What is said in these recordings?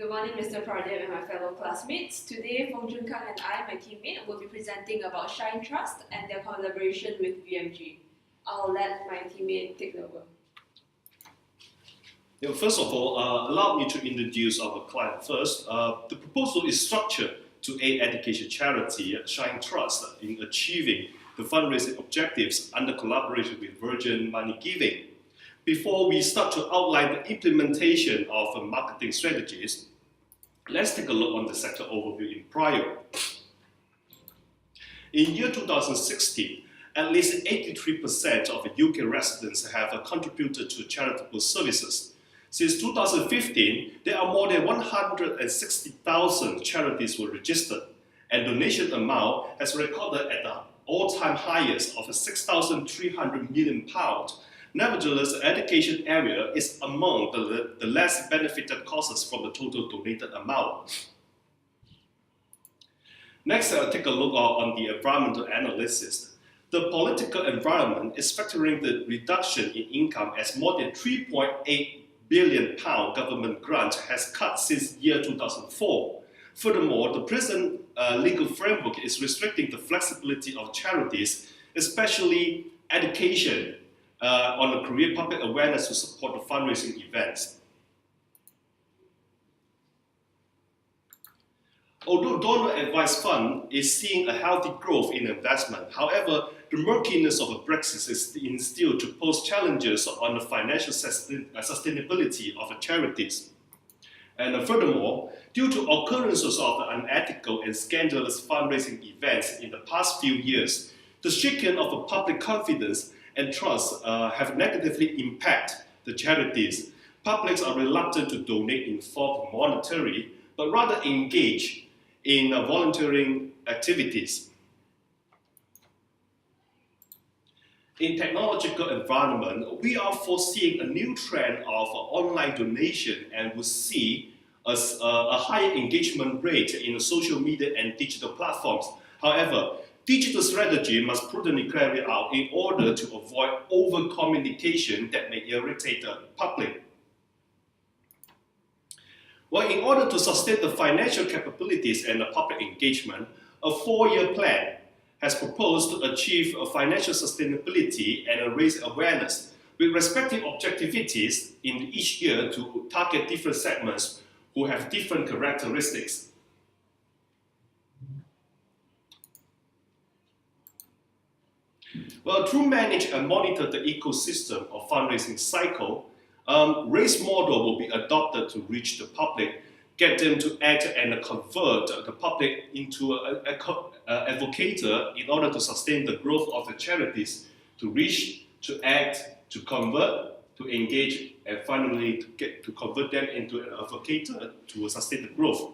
Good morning, Mr. Pradip and my fellow classmates. Today, Fong Jun Kang and I, my teammate, will be presenting about Shine Trust and their collaboration with VMG. I'll let my teammate take over. First of all, allow me to introduce our client first. The proposal is structured to aid education charity Shine Trust in achieving the fundraising objectives under collaboration with Virgin Money Giving. Before we start to outline the implementation of marketing strategies, let's take a look on the sector overview in prior. In year 2016, at least 83% of UK residents have contributed to charitable services. Since 2015, there are more than 160,000 charities were registered, and donation amount has recorded at the all-time highest of £6,300 million. Nevertheless, the education area is among the less benefited causes from the total donated amount. Next, I'll take a look on the environmental analysis. The political environment is factoring the reduction in income as more than £3.8 billion government grant has cut since year 2004. Furthermore, the present legal framework is restricting the flexibility of charities, especially education, on the career public awareness to support the fundraising events. Although donor advice fund is seeing a healthy growth in investment, however, the murkiness of Brexit is still to pose challenges on the financial sustainability of the charities. And furthermore, due to occurrences of unethical and scandalous fundraising events in the past few years, the shaking of the public confidence and trust have negatively impacted the charities. Publics are reluctant to donate in form of monetary, but rather engage in volunteering activities. In technological environment, we are foreseeing a new trend of online donation and will see a higher engagement rate in social media and digital platforms. However, digital strategy must prudently carry out in order to avoid over-communication that may irritate the public. Well, in order to sustain the financial capabilities and the public engagement, a 4-year plan has proposed to achieve a financial sustainability and raise awareness with respective objectivities in each year to target different segments who have different characteristics. Well, to manage and monitor the ecosystem of fundraising cycle, race model will be adopted to reach the public, get them to act and convert the public into an advocator in order to sustain the growth of the charities, to reach, to act, to convert, to engage, and finally to convert them into an advocator to sustain the growth.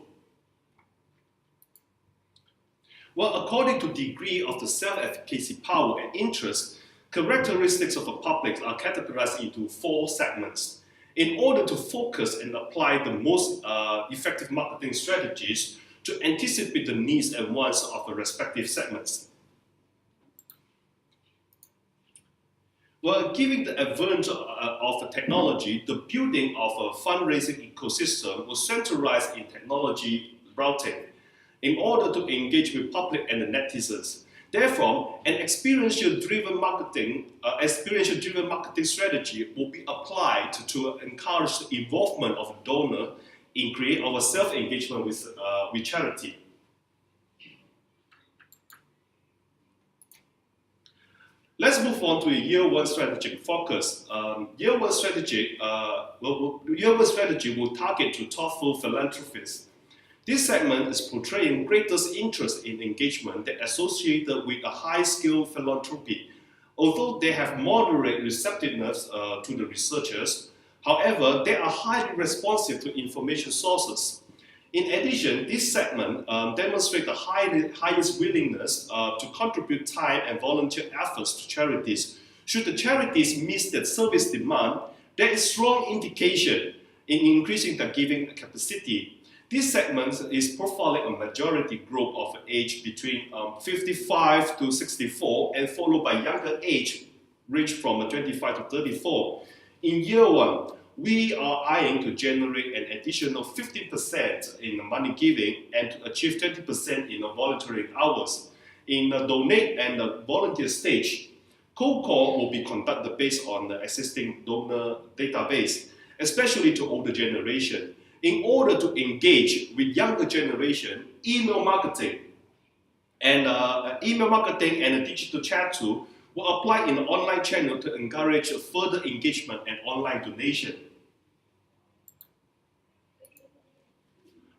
Well, according to degree of the self-efficacy power and interest, characteristics of the public are categorized into 4 segments. In order to focus and apply the most effective marketing strategies to anticipate the needs and wants of the respective segments. Well, given the advent of the technology, the building of a fundraising ecosystem was centralized in technology routing in order to engage with public and the netizens. Therefore, an experiential-driven marketing strategy will be applied to encourage the involvement of a donor in create our self-engagement with charity. Let's move on to a year 1 strategic focus. Year 1 strategy will target to thoughtful philanthropists. This segment is portraying greatest interest in engagement that associated with a high-skill philanthropy. Although they have moderate receptiveness to the researchers, however, they are highly responsive to information sources. In addition, this segment demonstrates the highest willingness to contribute time and volunteer efforts to charities. Should the charities meet their service demand, there is strong indication in increasing the giving capacity. This segment is profiling a majority group of age between 55 to 64 and followed by younger age range from 25 to 34. In year 1, we are eyeing to generate an additional 15% in money giving and to achieve 20% in volunteering hours. In the donate and the volunteer stage, cold call will be conducted based on the existing donor database, especially to older generation. In order to engage with younger generation, email marketing and a digital chat tool will apply in the online channel to encourage further engagement and online donation.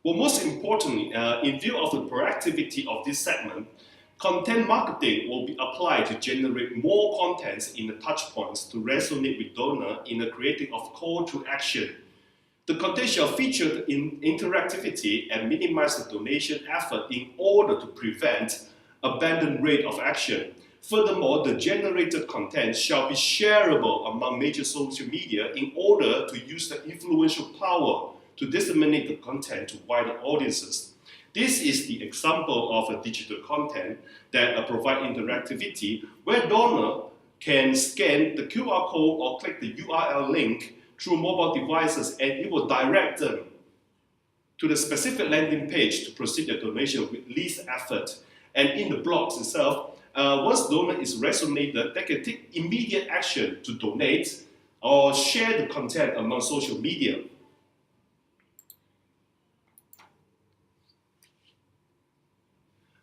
Well, most importantly, in view of the proactivity of this segment, content marketing will be applied to generate more contents in the touchpoints to resonate with donor in the creating of call to action. The content shall feature in interactivity and minimize the donation effort in order to prevent abandon rate of action. Furthermore, the generated content shall be shareable among major social media in order to use the influential power to disseminate the content to wider audiences. This is the example of a digital content that provide interactivity where donor can scan the QR code or click the URL link through mobile devices and it will direct them to the specific landing page to proceed the donation with least effort. And in the blogs itself, once donor is resonated, they can take immediate action to donate or share the content among social media.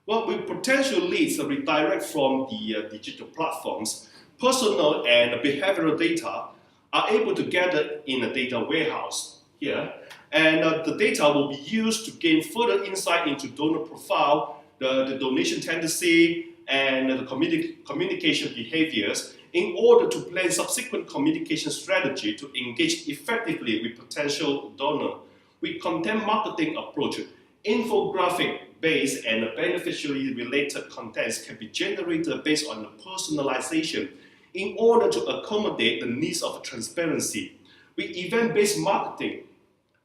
Well, with potential leads that redirect from the digital platforms, personal and behavioral data are able to gather in a data warehouse here, and the data will be used to gain further insight into donor profile, the donation tendency, and the communication behaviors in order to plan subsequent communication strategy to engage effectively with potential donor. With content marketing approach, infographic-based and beneficially related contents can be generated based on the personalization in order to accommodate the needs of transparency. With event-based marketing,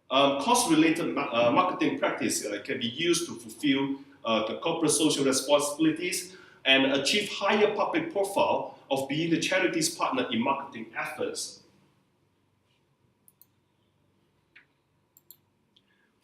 cost-related marketing practice can be used to fulfill the corporate social responsibilities and achieve higher public profile of being the charity's partner in marketing efforts.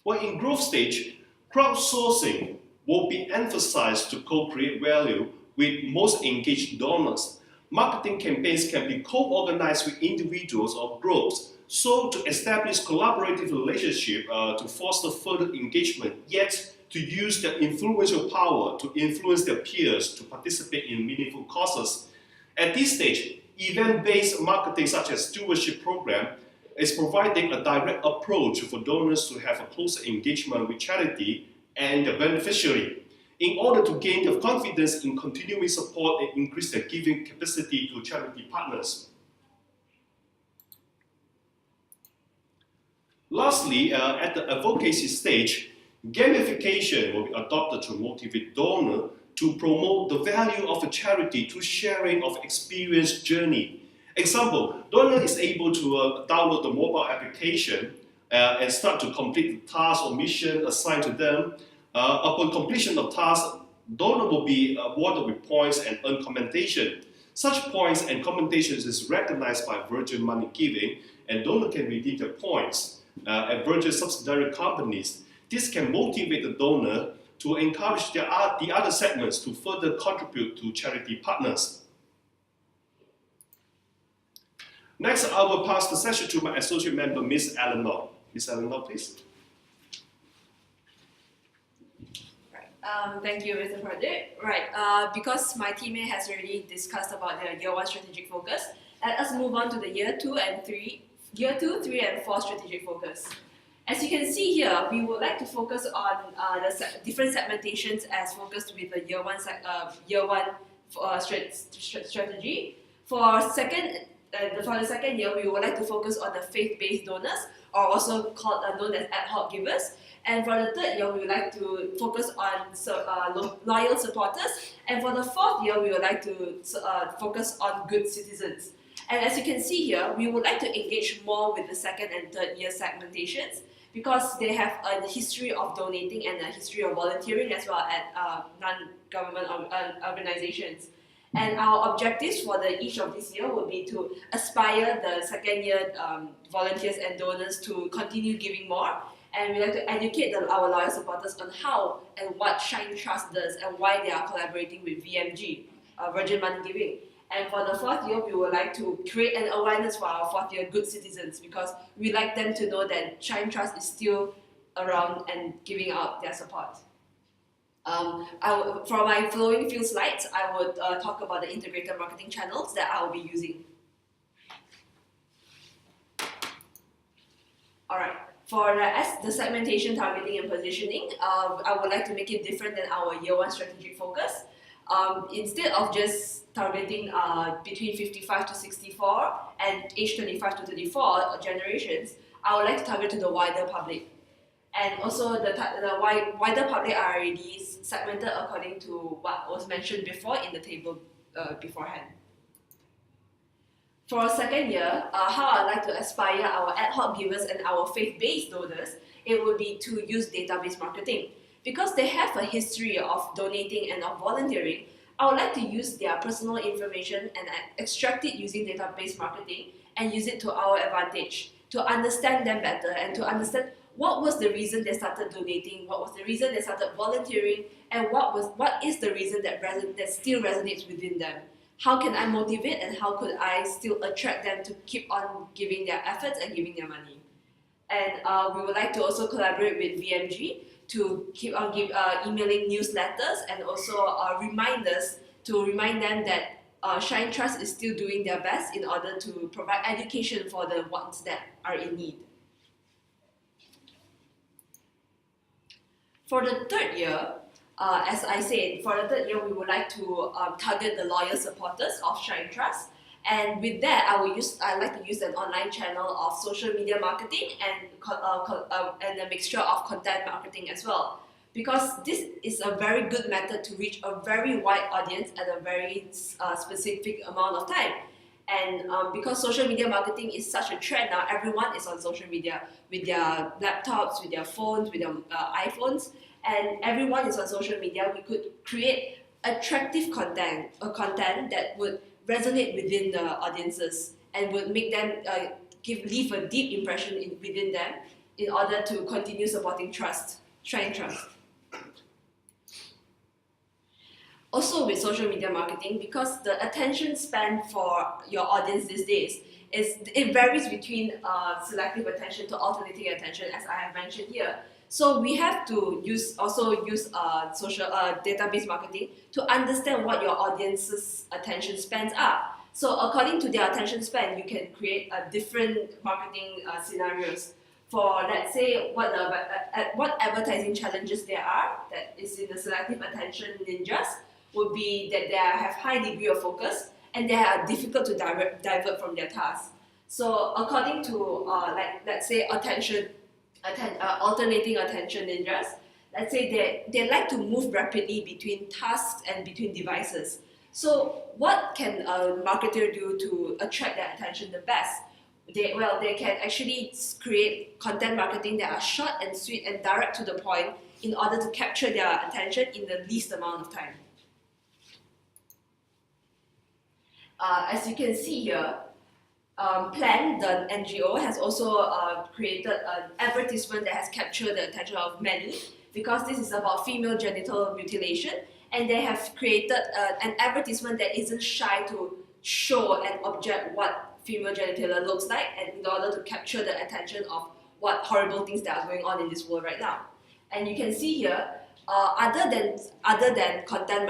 Well, in growth stage, crowdsourcing will be emphasized to co-create value with most engaged donors. Marketing campaigns can be co-organized with individuals or groups, so to establish collaborative relationship to foster further engagement, yet to use their influential power to influence their peers to participate in meaningful causes. At this stage, event-based marketing such as stewardship program is providing a direct approach for donors to have a closer engagement with charity and the beneficiary in order to gain their confidence in continuing support and increase their giving capacity to charity partners. Lastly, at the advocacy stage, gamification will be adopted to motivate donors to promote the value of a charity through sharing of experience journey. Example, donor is able to download the mobile application and start to complete the task or mission assigned to them. Upon completion of tasks, donor will be awarded with points and earn commendation. Such points and commendations is recognized by Virgin Money Giving, and donor can redeem their points at Virgin subsidiary companies. This can motivate the donor to encourage the other segments to further contribute to charity partners. Next, I will pass the session to my associate member, Ms. Eleanor. Ms. Eleanor, please. Thank you, Mr. Pradeep. Right, because my teammate has already discussed about the year 1 strategic focus, let us move on to the year 2, 3, and 4 strategic focus. As you can see here, we would like to focus on the different segmentations as focused with the year 1 strategy. For the second year, we would like to focus on the faith-based donors, or also called known as ad hoc givers. And for the third year, we would like to focus on loyal supporters. And for the fourth year, we would like to focus on good citizens. And as you can see here, we would like to engage more with the second and third year segmentations because they have a history of donating and a history of volunteering as well at non-government organizations. And our objectives for each of this year will be to aspire the second year volunteers and donors to continue giving more. And we like to educate our loyal supporters on how and what Shine Trust does and why they are collaborating with VMG, Virgin Money Giving. And for the fourth year, we would like to create an awareness for our fourth year good citizens, because we like them to know that Shine Trust is still around and giving out their support. For my following few slides, I would talk about the integrated marketing channels that I will be using. Alright, for the segmentation, targeting, and positioning, I would like to make it different than our year one strategic focus. Instead of just targeting between 55 to 64 and age 25 to 34 generations, I would like to target to the wider public. And also the wider public are already segmented according to what was mentioned before in the table beforehand. For our second year, how I'd like to aspire our ad hoc givers and our faith-based donors, it would be to use database marketing. Because they have a history of donating and of volunteering, I would like to use their personal information and extract it using database marketing and use it to our advantage, to understand them better and to understand what was the reason they started donating, what was the reason they started volunteering, and what is the reason that still resonates within them. How can I motivate and how could I still attract them to keep on giving their efforts and giving their money? And we would like to also collaborate with VMG to keep on emailing newsletters and also reminders to remind them that Shine Trust is still doing their best in order to provide education for the ones that are in need. For the third year, as I said, for the third year, we would like to target the loyal supporters of Shine Trust. And with that, I like to use an online channel of social media marketing and a mixture of content marketing as well. Because this is a very good method to reach a very wide audience at a very specific amount of time. And because social media marketing is such a trend now, everyone is on social media with their laptops, with their phones, with their iPhones, and everyone is on social media. We could create attractive content, content that would resonate within the audiences and would make them leave a deep impression within them in order to continue supporting Shine Trust. Also with social media marketing, because the attention span for your audience these days it varies between selective attention to alternating attention, as I have mentioned here. So we have to use social database marketing to understand what your audience's attention spans are. So according to their attention span, you can create different marketing scenarios for, let's say, what advertising challenges there are that is in the selective attention ninjas would be that they have high degree of focus and they are difficult to divert from their tasks. So according to let's say alternating attention ninjas, let's say they like to move rapidly between tasks and between devices. So what can a marketer do to attract their attention the best? They can actually create content marketing that are short and sweet and direct to the point in order to capture their attention in the least amount of time. As you can see here, Plan, the NGO, has also created an advertisement that has captured the attention of many, because this is about female genital mutilation, and they have created an advertisement that isn't shy to show and object what female genitalia looks like, and in order to capture the attention of what horrible things that are going on in this world right now. And you can see here, other than content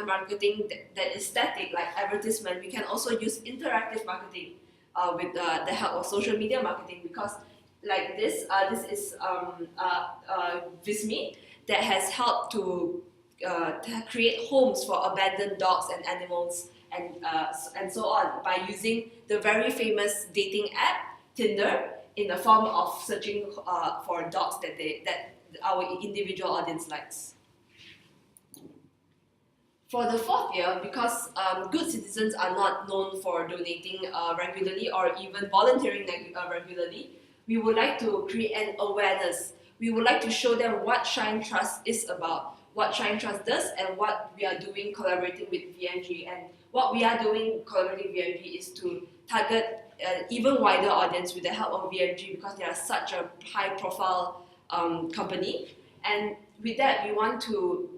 marketing that is static like advertisement, we can also use interactive marketing with the help of social media marketing, because like this is Visme that has helped to create homes for abandoned dogs and animals and so on by using the very famous dating app Tinder in the form of searching for dogs that our individual audience likes. For the fourth year, because good citizens are not known for donating regularly or even volunteering regularly, we would like to create an awareness. We would like to show them what Shine Trust is about, what Shine Trust does and what we are doing collaborating with VNG. And what we are doing collaborating with VNG is to target an even wider audience with the help of VNG because they are such a high-profile company. And with that, we want to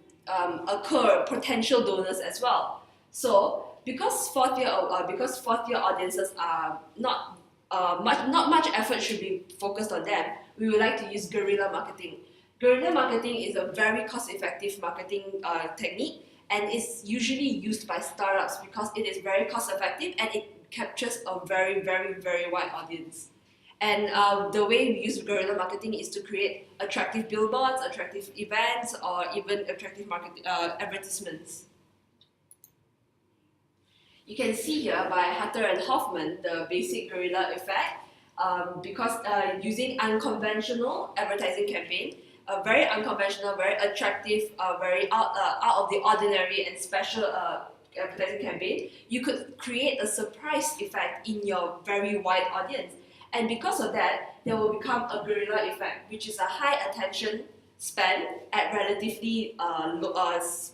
acquire potential donors as well. So because fourth year audiences are not much effort should be focused on them, we would like to use guerrilla marketing. Guerrilla marketing is a very cost-effective marketing technique, and is usually used by startups because it is very cost-effective and it captures a very, very, very wide audience. And the way we use guerrilla marketing is to create attractive billboards, attractive events, or even attractive advertisements. You can see here by Hutter and Hoffman the basic guerrilla effect because using unconventional advertising campaign, a very unconventional, very attractive, very out of the ordinary and special advertising campaign, you could create a surprise effect in your very wide audience. And because of that, there will become a guerrilla effect, which is a high attention span at relatively less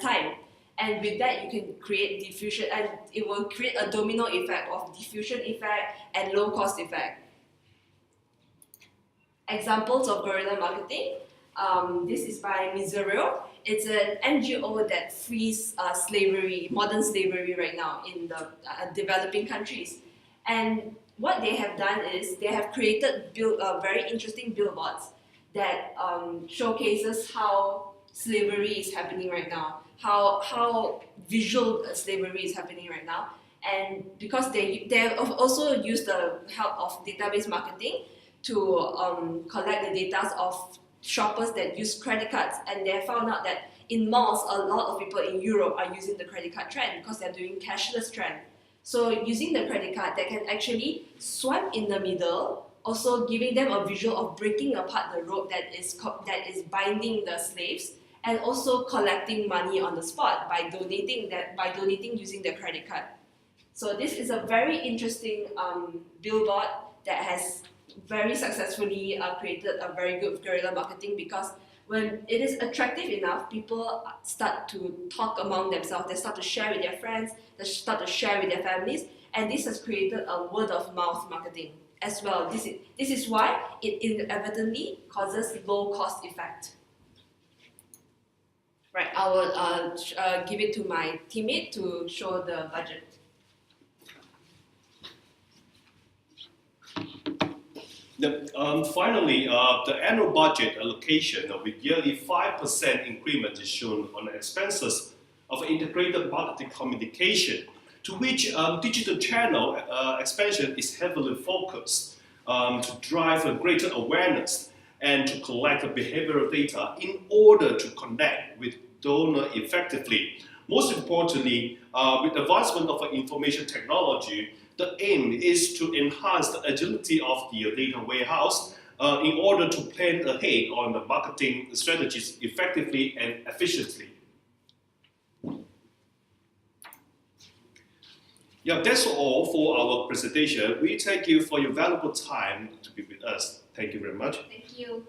time. And with that, you can create diffusion, and it will create a domino effect of diffusion effect and low cost effect. Examples of guerrilla marketing. This is by Miserio. It's an NGO that frees slavery, modern slavery right now in the developing countries. And what they have done is they have created very interesting billboards that showcases how slavery is happening right now, how visual slavery is happening right now. And because they have also used the help of database marketing to collect the data of shoppers that use credit cards, and they have found out that in malls, a lot of people in Europe are using the credit card trend because they're doing cashless trend. So using the credit card, they can actually swipe in the middle, also giving them a visual of breaking apart the rope that is binding the slaves, and also collecting money on the spot by donating using their credit card. So this is a very interesting billboard that has very successfully created a very good guerrilla marketing, because when it is attractive enough, people start to talk among themselves, they start to share with their friends, they start to share with their families, and this has created a word of mouth marketing as well. This is why it inadvertently causes low cost effect. Right, I will give it to my teammate to show the budget. Finally, the annual budget allocation with yearly 5% increment is shown on the expenses of integrated marketing communication, to which digital channel expansion is heavily focused to drive a greater awareness and to collect behavioral data in order to connect with donor effectively. Most importantly, with the advancement of information technology, the aim is to enhance the agility of the data warehouse in order to plan ahead on the marketing strategies effectively and efficiently. Yeah, that's all for our presentation. We thank you for your valuable time to be with us. Thank you very much. Thank you.